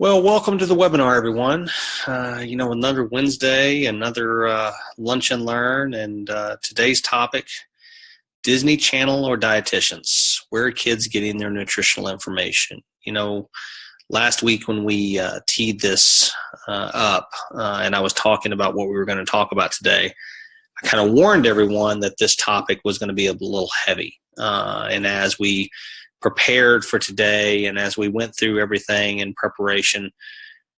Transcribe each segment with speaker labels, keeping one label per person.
Speaker 1: Well, welcome to the webinar, everyone. Another Wednesday, another lunch and learn, and today's topic, Disney Channel or dietitians. Where are kids getting their nutritional information? Last week when we teed this up and I was talking about what we were going to talk about today, I kind of warned everyone that this topic was going to be a little heavy. And as we prepared for today and as we went through everything in preparation,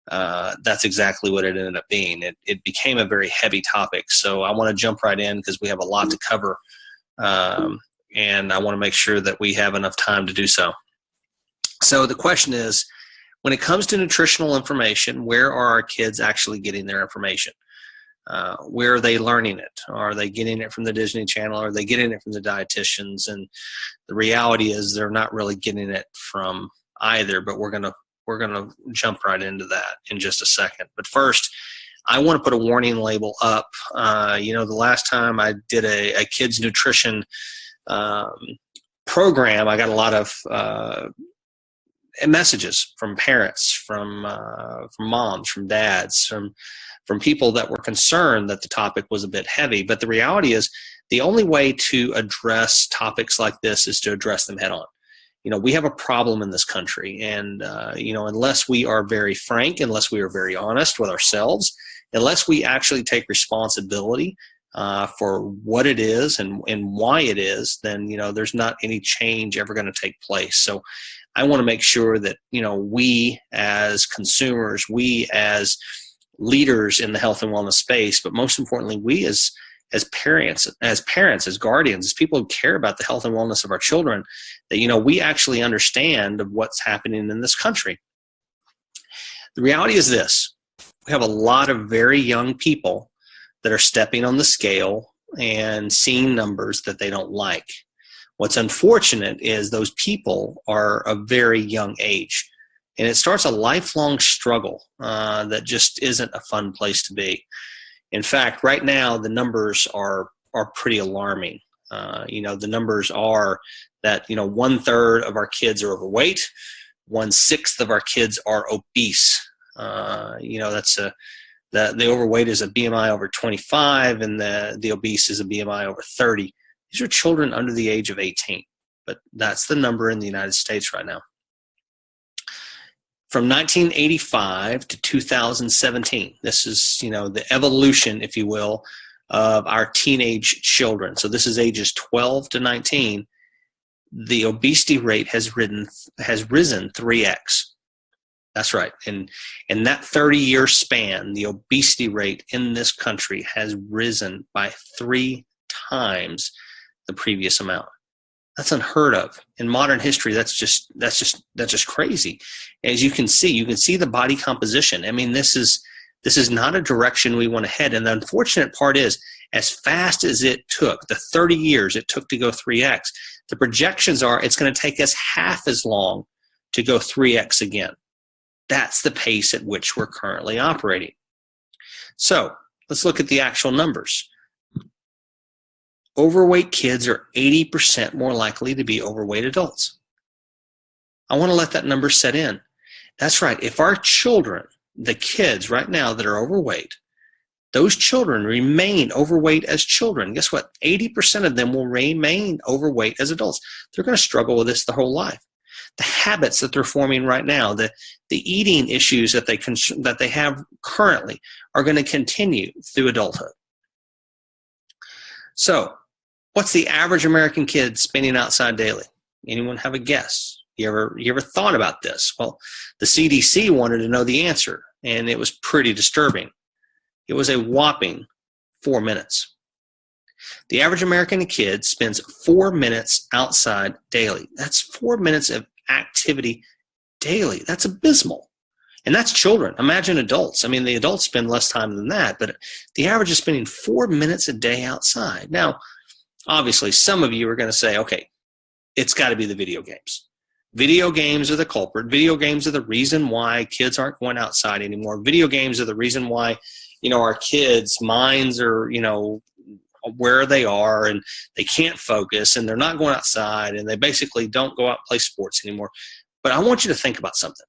Speaker 1: that's exactly what it ended up being. It became a very heavy topic. So I want to jump right in because we have a lot to cover. And I want to make sure that we have enough time to do so. So the question is, when it comes to nutritional information, where are our kids actually getting their information? Where are they learning it? Are they getting it from the Disney Channel? Are they getting it from the dietitians? And the reality is they're not really getting it from either, but we're gonna jump right into that in just a second. But first, I want to put a warning label up. The last time I did a kids nutrition program, I got a lot of messages from parents, from moms, from dads, from people that were concerned that the topic was a bit heavy. But the reality is the only way to address topics like this is to address them head on. We have a problem in this country, and unless we are very frank, unless we are very honest with ourselves, unless we actually take responsibility for what it is and why it is, then there's not any change ever going to take place. So I want to make sure that we as consumers, we as leaders in the health and wellness space, but most importantly, we as parents, as guardians, as people who care about the health and wellness of our children, that we actually understand what's happening in this country. The reality is this: we have a lot of very young people that are stepping on the scale and seeing numbers that they don't like. What's unfortunate is those people are a very young age, and it starts a lifelong struggle that just isn't a fun place to be. In fact, right now the numbers are pretty alarming. The numbers are that 1/3 of our kids are overweight, 1/6 of our kids are obese. The overweight is a BMI over 25, and the obese is a BMI over 30. These are children under the age of 18, but that's the number in the United States right now. From 1985 to 2017, this is, the evolution, if you will, of our teenage children. So this is ages 12 to 19. The obesity rate has risen 3x. That's right. And in that 30-year span, the obesity rate in this country has risen by 3 times the previous amount. That's unheard of in modern history. That's just crazy. As you can see the body composition. I mean, this is not a direction we want to head. And the unfortunate part is, as fast as it took, the 30 years it took to go 3x, the projections are it's going to take us half as long to go 3x again. That's the pace at which we're currently operating. So let's look at the actual numbers. Overweight kids are 80% more likely to be overweight adults. I want to let that number set in. That's right. If our children, the kids right now that are overweight, those children remain overweight as children, guess what? 80% of them will remain overweight as adults. They're going to struggle with this the whole life. The habits that they're forming right now, the eating issues that they have currently are going to continue through adulthood. So, what's the average American kid spending outside daily? Anyone have a guess? You ever thought about this? Well, the CDC wanted to know the answer, and it was pretty disturbing. It was a whopping 4 minutes. The average American kid spends 4 minutes outside daily. That's 4 minutes of activity daily. That's abysmal. And that's children. Imagine adults. I mean, the adults spend less time than that, but the average is spending 4 minutes a day outside. Now, obviously, some of you are going to say, okay, it's got to be the video games. Video games are the culprit. Video games are the reason why kids aren't going outside anymore. Video games are the reason why, our kids' minds are, where they are, and they can't focus, and they're not going outside, and they basically don't go out and play sports anymore. But I want you to think about something.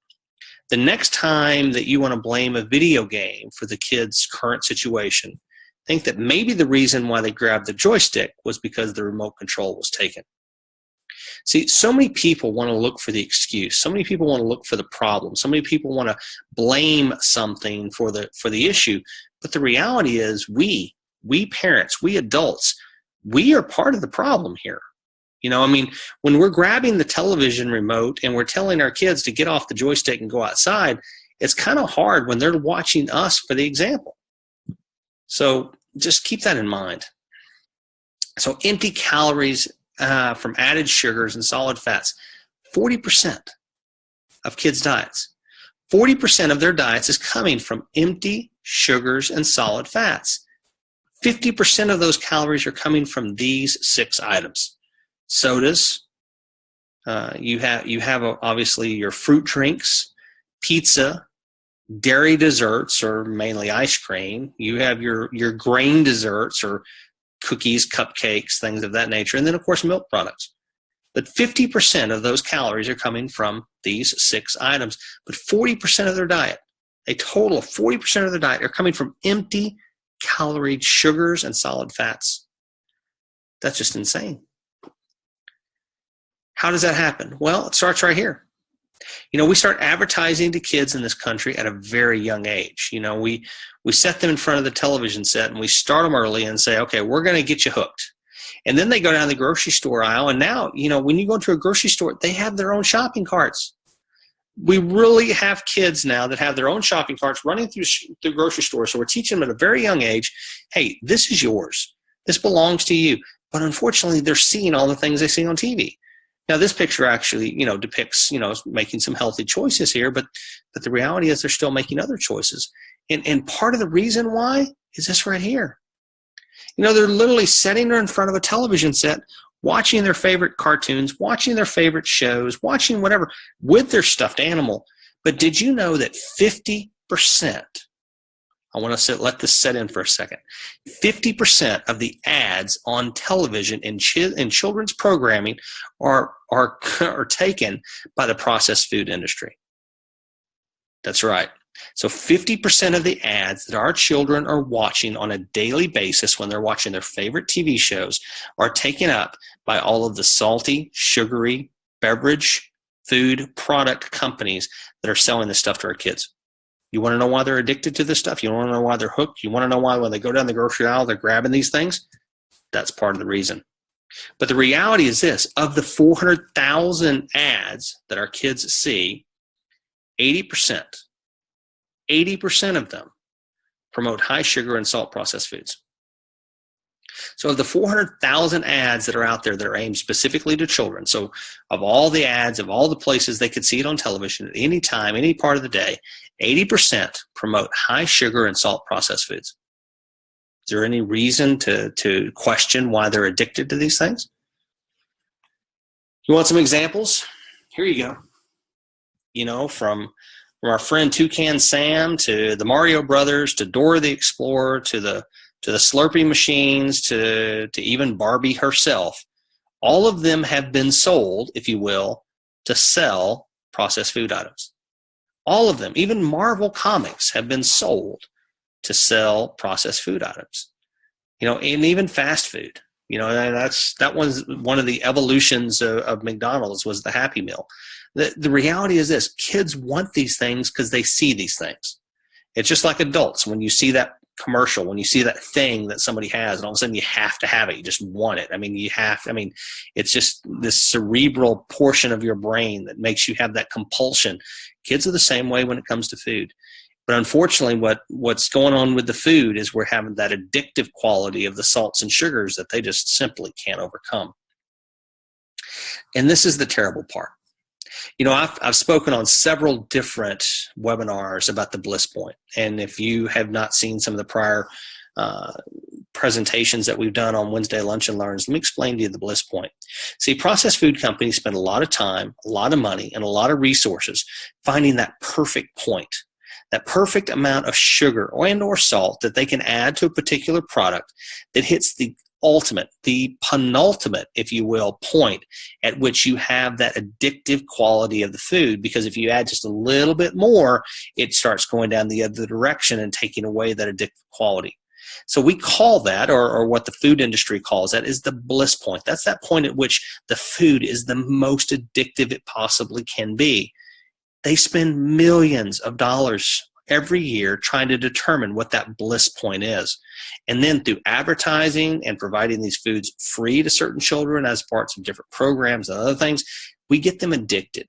Speaker 1: the next time that you want to blame a video game for the kid's current situation, think that maybe the reason why they grabbed the joystick was because the remote control was taken. See, so many people want to look for the excuse. So many people want to look for the problem. So many people want to blame something for the issue. But the reality is we parents, we adults, we are part of the problem here. You know, I mean, when we're grabbing the television remote and we're telling our kids to get off the joystick and go outside, it's kind of hard when they're watching us for the example. So just keep that in mind. So empty calories from added sugars and solid fats, 40% of kids' diets. 40% of their diets is coming from empty sugars and solid fats. 50% of those calories are coming from these 6 items. Sodas, you have obviously your fruit drinks, pizza, dairy desserts, or mainly ice cream. You have your grain desserts, or cookies, cupcakes, things of that nature, and then of course milk products. But 50% of those calories are coming from these 6 items. But 40% of their diet, a total of 40% of their diet, are coming from empty calorie sugars and solid fats. That's just insane. How does that happen? Well, it starts right here. You know, we start advertising to kids in this country at a very young age. You know, we set them in front of the television set and we start them early and say, okay, we're going to get you hooked. And then they go down the grocery store aisle, and now, you know, when you go into a grocery store, they have their own shopping carts. We really have kids now that have their own shopping carts running through the grocery store. So we're teaching them at a very young age, hey, this is yours. This belongs to you. But unfortunately, they're seeing all the things they see on TV. Now, this picture actually, you know, depicts, you know, making some healthy choices here, but the reality is they're still making other choices. And part of the reason why is this right here. You know, they're literally sitting there in front of a television set, watching their favorite cartoons, watching their favorite shows, watching whatever with their stuffed animal. But did you know that 50%, I want to let this set in for a second, 50% of the ads on television in children's programming are taken by the processed food industry. That's right. So 50% of the ads that our children are watching on a daily basis when they're watching their favorite TV shows are taken up by all of the salty, sugary, beverage, food product companies that are selling this stuff to our kids. You want to know why they're addicted to this stuff? You want to know why they're hooked? You want to know why when they go down the grocery aisle, they're grabbing these things? That's part of the reason. But the reality is this, of the 400,000 ads that our kids see, 80% of them promote high sugar and salt processed foods. So of the 400,000 ads that are out there that are aimed specifically to children, so of all the ads, of all the places they could see it on television at any time, any part of the day, 80% promote high sugar and salt processed foods. Is there any reason to question why they're addicted to these things? You want some examples? Here you go. You know, from our friend Toucan Sam to the Mario Brothers to Dora the Explorer to the Slurpee machines to even Barbie herself, all of them have been sold, if you will, to sell processed food items. All of them, even Marvel Comics, have been sold to sell processed food items. You know, and even fast food. You know, that was one of the evolutions of McDonald's, was the Happy Meal. The reality is this: kids want these things because they see these things. It's just like adults. When you see that commercial, when you see that thing that somebody has, and all of a sudden you have to have it, you just want it. I mean, it's just this cerebral portion of your brain that makes you have that compulsion. Kids are the same way when it comes to food. But unfortunately, what's going on with the food is we're having that addictive quality of the salts and sugars that they just simply can't overcome. And this is the terrible part. You know, I've spoken on several different webinars about the Bliss Point. And if you have not seen some of the prior presentations that we've done on Wednesday Lunch and Learns, let me explain to you the Bliss Point. See, processed food companies spend a lot of time, a lot of money, and a lot of resources finding that perfect point, that perfect amount of sugar and or salt that they can add to a particular product that hits the ultimate, the penultimate, if you will, point at which you have that addictive quality of the food, because if you add just a little bit more, it starts going down the other direction and taking away that addictive quality. So we call that, or what the food industry calls that, is the bliss point. That's that point at which the food is the most addictive it possibly can be. They spend millions of dollars every year trying to determine what that bliss point is. And then through advertising and providing these foods free to certain children as parts of different programs and other things, we get them addicted.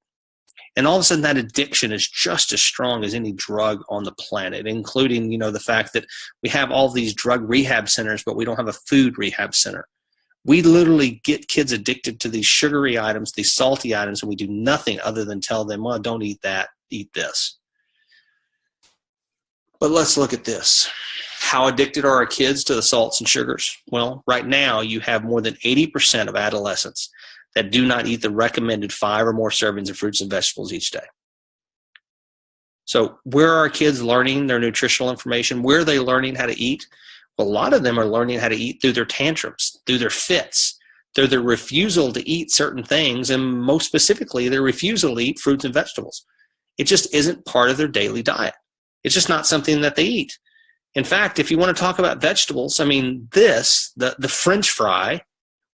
Speaker 1: And all of a sudden that addiction is just as strong as any drug on the planet, including, the fact that we have all these drug rehab centers, but we don't have a food rehab center. We literally get kids addicted to these sugary items, these salty items, and we do nothing other than tell them, well, don't eat that, eat this. But let's look at this. How addicted are our kids to the salts and sugars? Well, right now you have more than 80% of adolescents that do not eat the recommended 5 or more servings of fruits and vegetables each day. So where are our kids learning their nutritional information? Where are they learning how to eat? Well, a lot of them are learning how to eat through their tantrums, through their fits, through their refusal to eat certain things, and most specifically, their refusal to eat fruits and vegetables. It just isn't part of their daily diet. It's just not something that they eat. In fact, if you want to talk about vegetables, the French fry,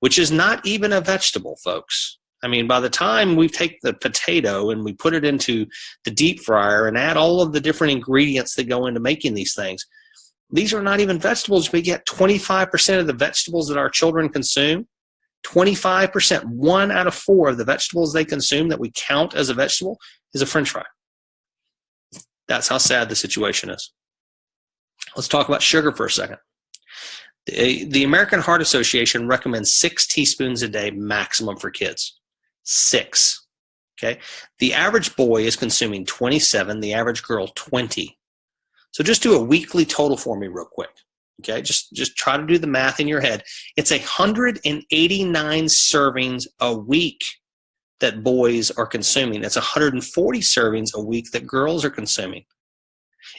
Speaker 1: which is not even a vegetable, folks. By the time we take the potato and we put it into the deep fryer and add all of the different ingredients that go into making these things, these are not even vegetables. We get 25% of the vegetables that our children consume, 25%, 1 out of 4 of the vegetables they consume that we count as a vegetable is a French fry. That's how sad the situation is. Let's talk about sugar for a second. The American Heart Association recommends 6 teaspoons a day maximum for kids. 6. Okay. The average boy is consuming 27, the average girl 20. So just do a weekly total for me real quick. Okay. Just try to do the math in your head. It's 189 servings a week that boys are consuming. It's 140 servings a week that girls are consuming.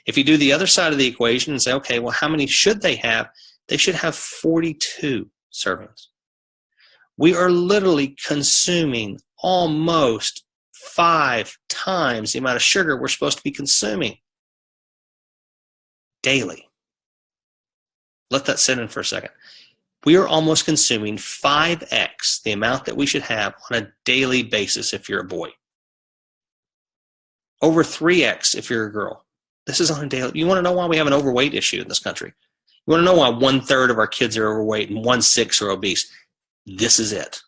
Speaker 1: If you do the other side of the equation and say, okay, well, how many should they have? They should have 42 servings. We are literally consuming almost 5 times the amount of sugar we're supposed to be consuming daily. Let that sit in for a second. We are almost consuming 5x the amount that we should have on a daily basis if you're a boy. Over 3x if you're a girl. This is on a daily. You want to know why we have an overweight issue in this country? You want to know why 1/3 of our kids are overweight and 1/6 are obese? This is it.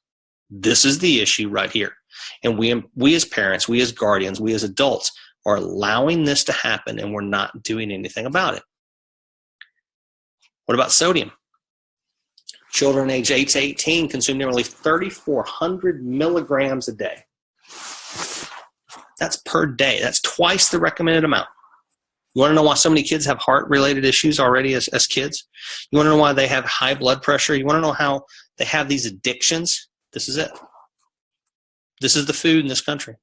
Speaker 1: This is the issue right here. And we as parents, we as guardians, we as adults are allowing this to happen, and we're not doing anything about it. What about sodium? Children age 8 to 18 consume nearly 3,400 milligrams a day. That's per day. That's twice the recommended amount. You want to know why so many kids have heart-related issues already as kids? You want to know why they have high blood pressure? You want to know how they have these addictions? This is it. This is the food in this country.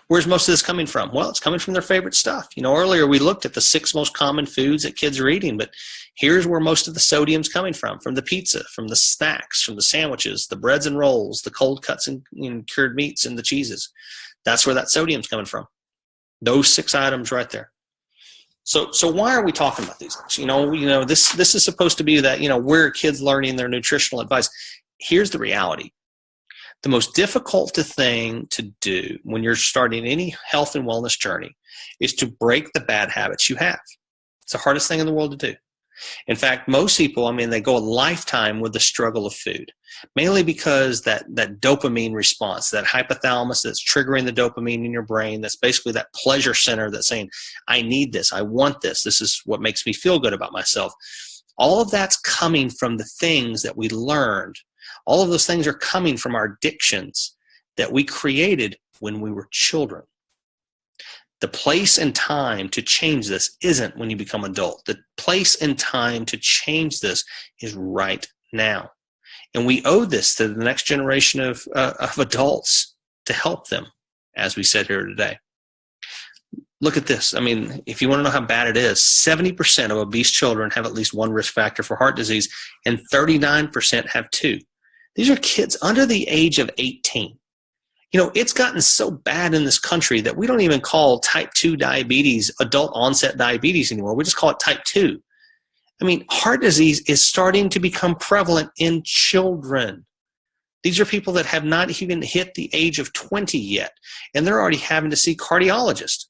Speaker 1: Where's most of this coming from? Well, it's coming from their favorite stuff. Earlier we looked at the 6 most common foods that kids are eating, but here's where most of the sodium's coming from the pizza, from the snacks, from the sandwiches, the breads and rolls, the cold cuts and cured meats and the cheeses. That's where that sodium's coming from. Those 6 items right there. So why are we talking about these things? This is supposed to be that, where kids learning their nutritional advice. Here's the reality. The most difficult thing to do when you're starting any health and wellness journey is to break the bad habits you have. It's the hardest thing in the world to do. In fact, most people, they go a lifetime with the struggle of food, mainly because that dopamine response, that hypothalamus that's triggering the dopamine in your brain, that's basically that pleasure center that's saying, I need this, I want this, this is what makes me feel good about myself. All of that's coming from the things that we learned. All of those things are coming from our addictions that we created when we were children. The place and time to change this isn't when you become adult. The place and time to change this is right now. And we owe this to the next generation of adults to help them, as we said here today. Look at this. I mean, if you want to know how bad it is, 70% of obese children have at least one risk factor for heart disease, and 39% have two. These are kids under the age of 18. You know, it's gotten so bad in this country that we don't even call type 2 diabetes adult onset diabetes anymore. We just call it type 2. I mean, heart disease is starting to become prevalent in children. These are people that have not even hit the age of 20 yet, and they're already having to see cardiologists.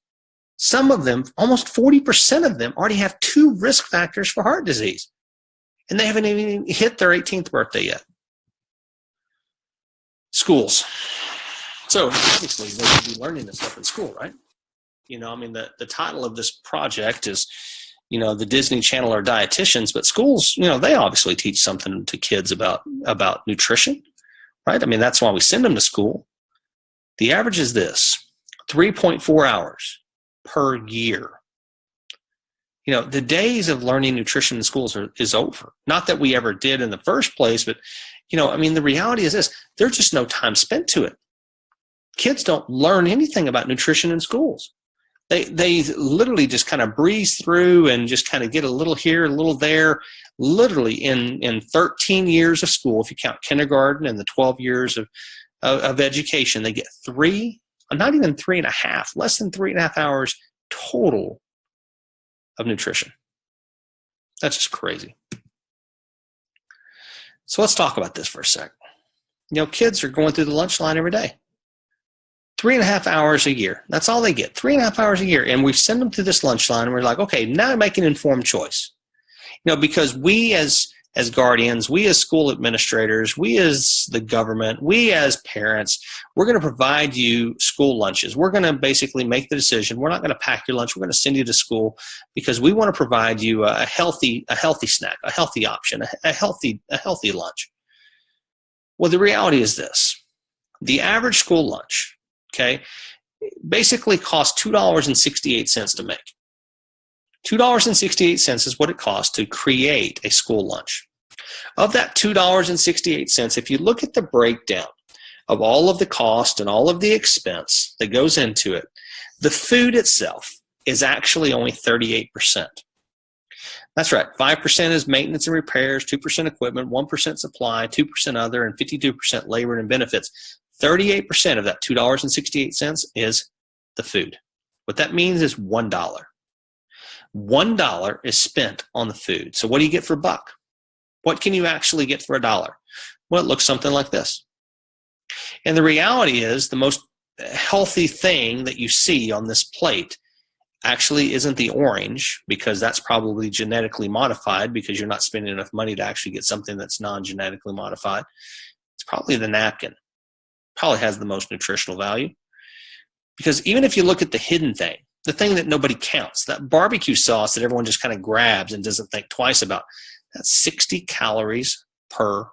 Speaker 1: Some of them, almost 40% of them, already have two risk factors for heart disease, and they haven't even hit their 18th birthday yet. Schools. So obviously they should be learning this stuff in school, right? You know, I mean, the title of this project is, you know, the Disney Channel or dietitians, but schools, you know, they obviously teach something to kids about nutrition, right? I mean, that's why we send them to school. The average is this, 3.4 hours per year. You know, the days of learning nutrition in schools is over. Not that we ever did in the first place, but, you know, I mean, the reality is this, there's just no time spent to it. Kids don't learn anything about nutrition in schools. They literally just kind of breeze through and just kind of get a little here, a little there. Literally in 13 years of school, if you count kindergarten and the 12 years of education, they get not even 3.5, less than 3.5 hours total of nutrition. That's just crazy. So let's talk about this for a sec. You know, kids are going through the lunch line every day. 3.5 hours a year. That's all they get. 3.5 hours a year. And we send them through this lunch line and we're like, okay, now make an informed choice. You know, because we as guardians, we as school administrators, we as the government, we as parents, we're going to provide you school lunches. We're going to basically make the decision. We're not going to pack your lunch. We're going to send you to school because we want to provide you a healthy snack, a healthy option, a healthy lunch. Well, the reality is this. The average school lunch, okay, basically costs $2.68 to make. $2.68 is what it costs to create a school lunch. Of that $2.68, if you look at the breakdown of all of the cost and all of the expense that goes into it, the food itself is actually only 38%. That's right. 5% is maintenance and repairs, 2% equipment, 1% supply, 2% other, and 52% labor and benefits. 38% of that $2.68 is the food. What that means is $1. $1 is spent on the food. So what do you get for a buck? What can you actually get for $1? Well, it looks something like this. And the reality is the most healthy thing that you see on this plate actually isn't the orange, because that's probably genetically modified because you're not spending enough money to actually get something that's non-genetically modified. It's probably the napkin. Probably has the most nutritional value. Because even if you look at the hidden thing, the thing that nobody counts, that barbecue sauce that everyone just kind of grabs and doesn't think twice about, that's 60 calories per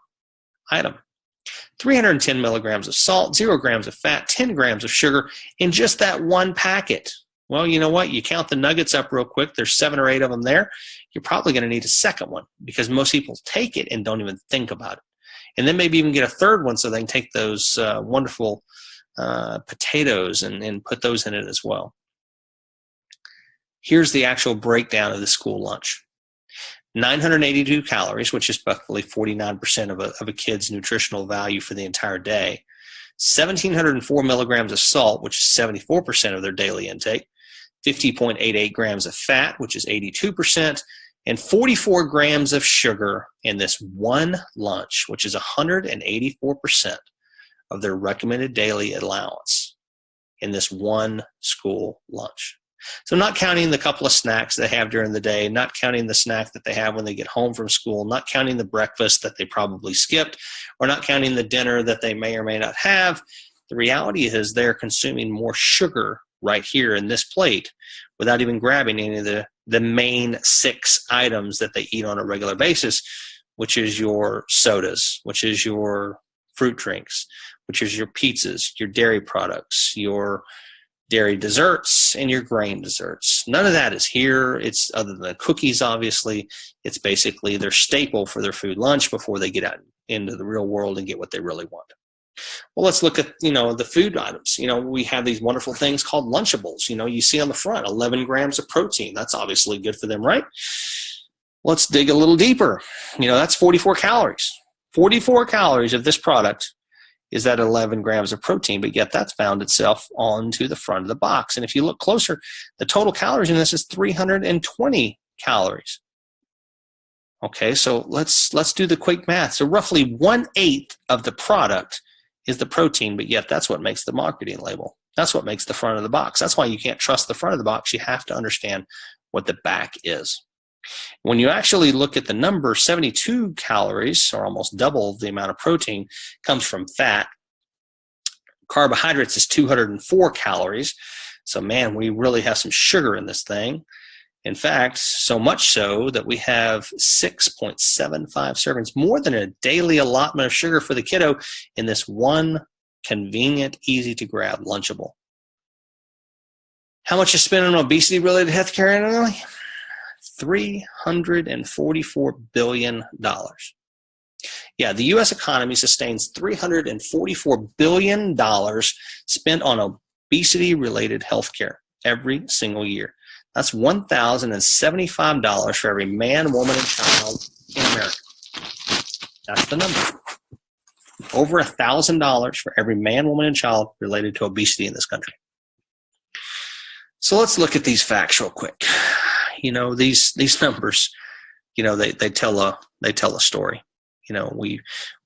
Speaker 1: item. 310 milligrams of salt, 0 grams of fat, 10 grams of sugar in just that one packet. Well, you know what? You count the nuggets up real quick. There's 7 or 8 of them there. You're probably going to need a second one because most people take it and don't even think about it. And then maybe even get a third one so they can take those wonderful potatoes and put those in it as well. Here's the actual breakdown of the school lunch. 982 calories, which is roughly 49% of a kid's nutritional value for the entire day. 1,704 milligrams of salt, which is 74% of their daily intake. 50.88 grams of fat, which is 82%. And 44 grams of sugar in this one lunch, which is 184% of their recommended daily allowance in this one school lunch. So not counting the couple of snacks they have during the day, not counting the snack that they have when they get home from school, not counting the breakfast that they probably skipped, or not counting the dinner that they may or may not have, the reality is they're consuming more sugar right here in this plate without even grabbing any of the main 6 items that they eat on a regular basis, which is your sodas, which is your fruit drinks, which is your pizzas, your dairy products, your dairy desserts, and your grain desserts. None of that is here. It's other than the cookies, obviously. It's basically their staple for their food lunch before they get out into the real world and get what they really want. Well, let's look at, the food items. We have these wonderful things called Lunchables. You see on the front, 11 grams of protein. That's obviously good for them, right? Let's dig a little deeper. That's 44 calories. 44 calories of this product is that 11 grams of protein, but yet that's found itself onto the front of the box. And if you look closer, the total calories in this is 320 calories. Okay, so let's do the quick math. So roughly 1/8 of the product is the protein, but yet that's what makes the marketing label. That's what makes the front of the box. That's why you can't trust the front of the box. You have to understand what the back is. When you actually look at the number, 72 calories, or almost double the amount of protein, comes from fat. Carbohydrates is 204 calories. So man, we really have some sugar in this thing. In fact, so much so that we have 6.75 servings, more than a daily allotment of sugar for the kiddo in this one convenient, easy to grab Lunchable. How much is spent on obesity-related healthcare annually? $344 billion. Yeah, the U.S. economy sustains $344 billion spent on obesity-related healthcare every single year. That's $1,075 for every man, woman, and child in America. That's the number. Over $1,000 for every man, woman, and child related to obesity in this country. So let's look at these facts real quick. These numbers, they tell a story.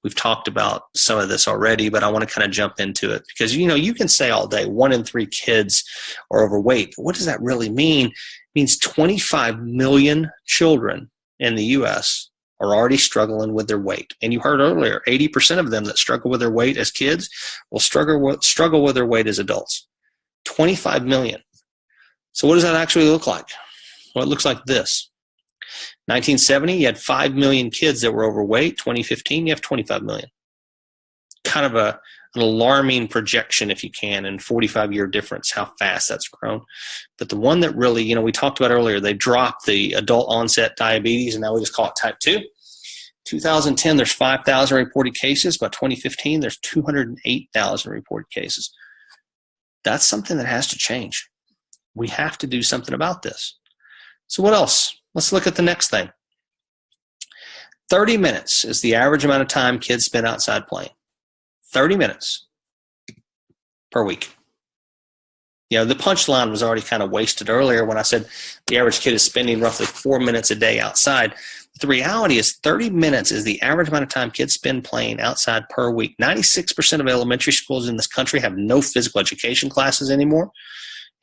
Speaker 1: We've talked about some of this already, but I want to kind of jump into it because, you can say all day 1 in 3 kids are overweight. What does that really mean? It means 25 million children in the U.S. are already struggling with their weight. And you heard earlier, 80% of them that struggle with their weight as kids will struggle with their weight as adults. 25 million. So what does that actually look like? Well, it looks like this. 1970, you had 5 million kids that were overweight. 2015, you have 25 million. Kind of an alarming projection, if you can, and 45-year difference, how fast that's grown. But the one that really, we talked about earlier, they dropped the adult onset diabetes, and now we just call it type 2. 2010, there's 5,000 reported cases. By 2015, there's 208,000 reported cases. That's something that has to change. We have to do something about this. So what else? Let's look at the next thing. 30 minutes is the average amount of time kids spend outside playing. 30 minutes per week. The punchline was already kind of wasted earlier when I said the average kid is spending roughly 4 minutes a day outside. But the reality is 30 minutes is the average amount of time kids spend playing outside per week. 96% of elementary schools in this country have no physical education classes anymore.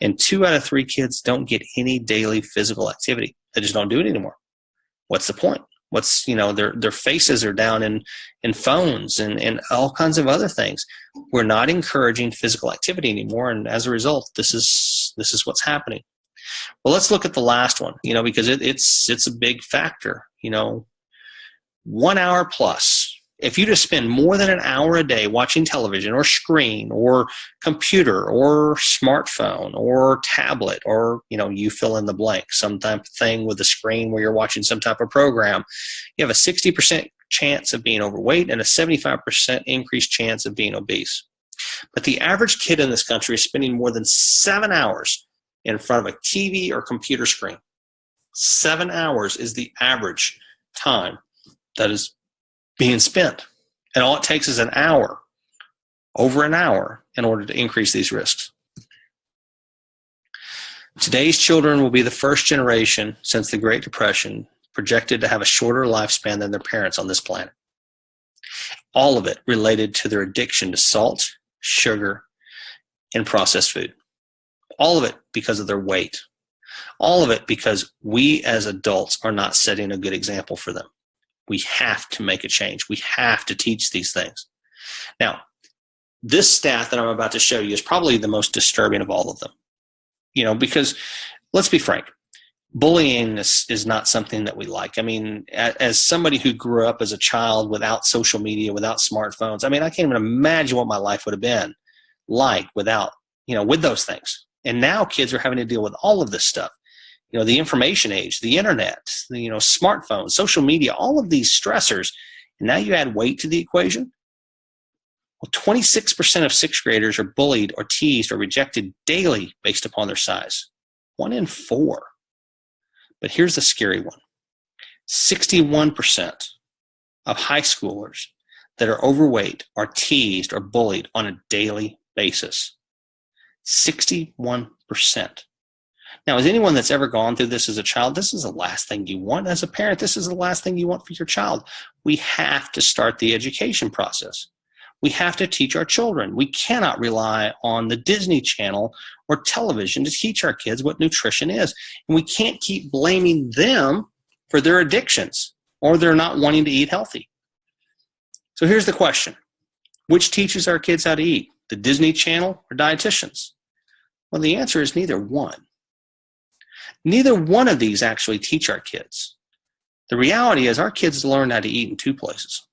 Speaker 1: And 2 out of 3 kids don't get any daily physical activity. They just don't do it anymore. What's the point? Their faces are down in phones and all kinds of other things. We're not encouraging physical activity anymore, and as a result, this is what's happening. Well, let's look at the last one, because it's a big factor. 1 hour plus. If you just spend more than an hour a day watching television or screen or computer or smartphone or tablet or, you fill in the blank, some type of thing with a screen where you're watching some type of program, you have a 60% chance of being overweight and a 75% increased chance of being obese. But the average kid in this country is spending more than 7 hours in front of a TV or computer screen. 7 hours is the average time that is being spent. And all it takes is an hour, over an hour, in order to increase these risks. Today's children will be the first generation since the Great Depression projected to have a shorter lifespan than their parents on this planet. All of it related to their addiction to salt, sugar, and processed food. All of it because of their weight. All of it because we as adults are not setting a good example for them. We have to make a change. We have to teach these things. Now, this stat that I'm about to show you is probably the most disturbing of all of them. Because let's be frank, bullying is not something that we like. I mean, as somebody who grew up as a child without social media, without smartphones, I can't even imagine what my life would have been like without, with those things. And now kids are having to deal with all of this stuff. The information age, the internet, smartphones, social media, all of these stressors. And now you add weight to the equation. Well, 26% of sixth graders are bullied or teased or rejected daily based upon their size. 1 in 4. But here's the scary one. 61% of high schoolers that are overweight are teased or bullied on a daily basis. 61%. Now, as anyone that's ever gone through this as a child, this is the last thing you want. As a parent, this is the last thing you want for your child. We have to start the education process. We have to teach our children. We cannot rely on the Disney Channel or television to teach our kids what nutrition is. And we can't keep blaming them for their addictions or their not wanting to eat healthy. So here's the question. Which teaches our kids how to eat? The Disney Channel or dietitians? Well, the answer is neither one. Neither one of these actually teach our kids. The reality is our kids learn how to eat in 2 places.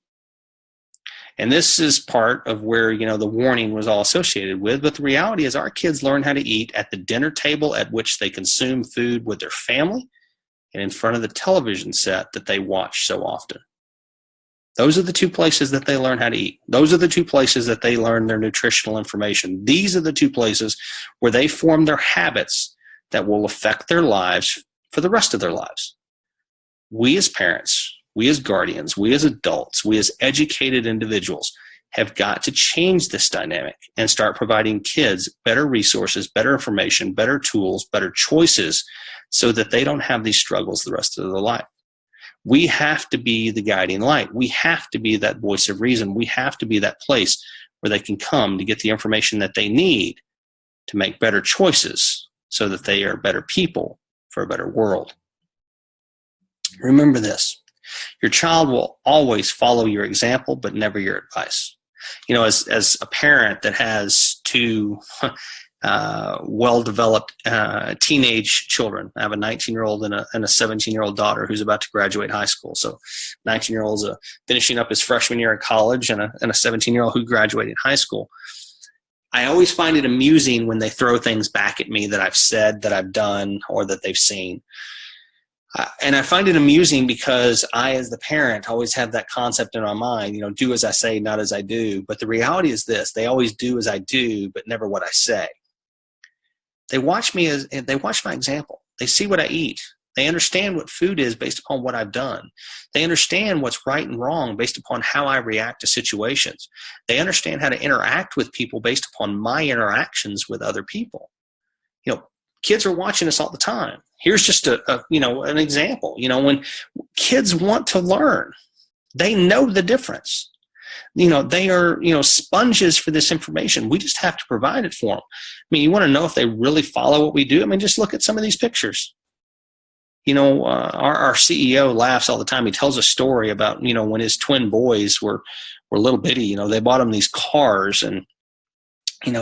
Speaker 1: And this is part of where, the warning was all associated with. But the reality is our kids learn how to eat at the dinner table at which they consume food with their family and in front of the television set that they watch so often. Those are the 2 places that they learn how to eat. Those are the 2 places that they learn their nutritional information. These are the 2 places where they form their habits that will affect their lives for the rest of their lives. We as parents, we as guardians, we as adults, we as educated individuals have got to change this dynamic and start providing kids better resources, better information, better tools, better choices so that they don't have these struggles the rest of their life. We have to be the guiding light. We have to be that voice of reason. We have to be that place where they can come to get the information that they need to make better choices so that they are better people for a better world. Remember this. Your child will always follow your example, but never your advice. As a parent that has 2 well-developed teenage children, I have a 19-year-old and a 17-year-old daughter who's about to graduate high school. So 19-year-old's finishing up his freshman year in college and a 17-year-old who graduated high school. I always find it amusing when they throw things back at me that I've said, that I've done, or that they've seen. And I find it amusing because I, as the parent, always have that concept in my mind, do as I say, not as I do. But the reality is this, they always do as I do, but never what I say. They watch my example. They see what I eat. They understand what food is based upon what I've done. They understand what's right and wrong based upon how I react to situations. They understand how to interact with people based upon my interactions with other people. Kids are watching us all the time. Here's just an example. When kids want to learn, they know the difference. They are, sponges for this information. We just have to provide it for them. You want to know if they really follow what we do? Just look at some of these pictures. Our CEO laughs all the time. He tells a story about, when his twin boys were little bitty, they bought him these cars, and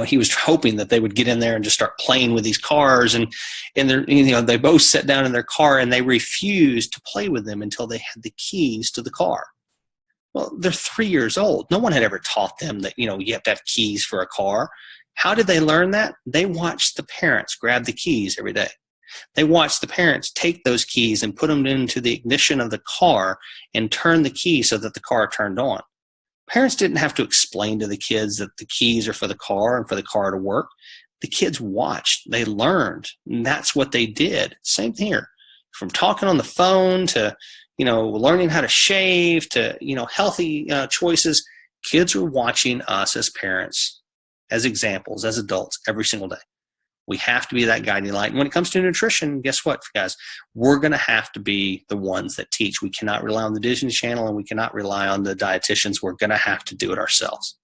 Speaker 1: he was hoping that they would get in there and just start playing with these cars. And they both sat down in their car and they refused to play with them until they had the keys to the car. Well, they're 3 years old. No one had ever taught them that, you have to have keys for a car. How did they learn that? They watched the parents grab the keys every day. They watched the parents take those keys and put them into the ignition of the car and turn the key so that the car turned on. Parents didn't have to explain to the kids that the keys are for the car and for the car to work. The kids watched, they learned, and that's what they did. Same thing here. From talking on the phone to, learning how to shave to, healthy choices. Kids are watching us as parents, as examples, as adults every single day. We have to be that guiding light. And when it comes to nutrition, guess what, guys? We're going to have to be the ones that teach. We cannot rely on the Disney Channel, and we cannot rely on the dietitians. We're going to have to do it ourselves.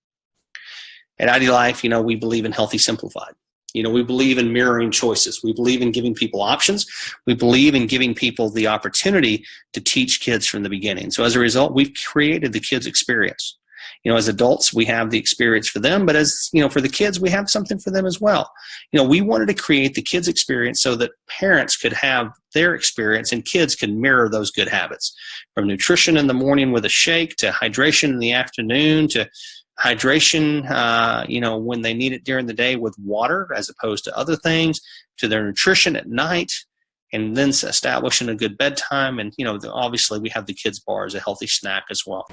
Speaker 1: At IdeaLife, we believe in Healthy Simplified. We believe in mirroring choices. We believe in giving people options. We believe in giving people the opportunity to teach kids from the beginning. So as a result, we've created the kids' experience. As adults, we have the experience for them, but as, for the kids, we have something for them as well. We wanted to create the kids' experience so that parents could have their experience and kids can mirror those good habits. From nutrition in the morning with a shake to hydration in the afternoon to hydration, when they need it during the day with water as opposed to other things, to their nutrition at night, and then establishing a good bedtime. And, obviously we have the kids' bar as a healthy snack as well.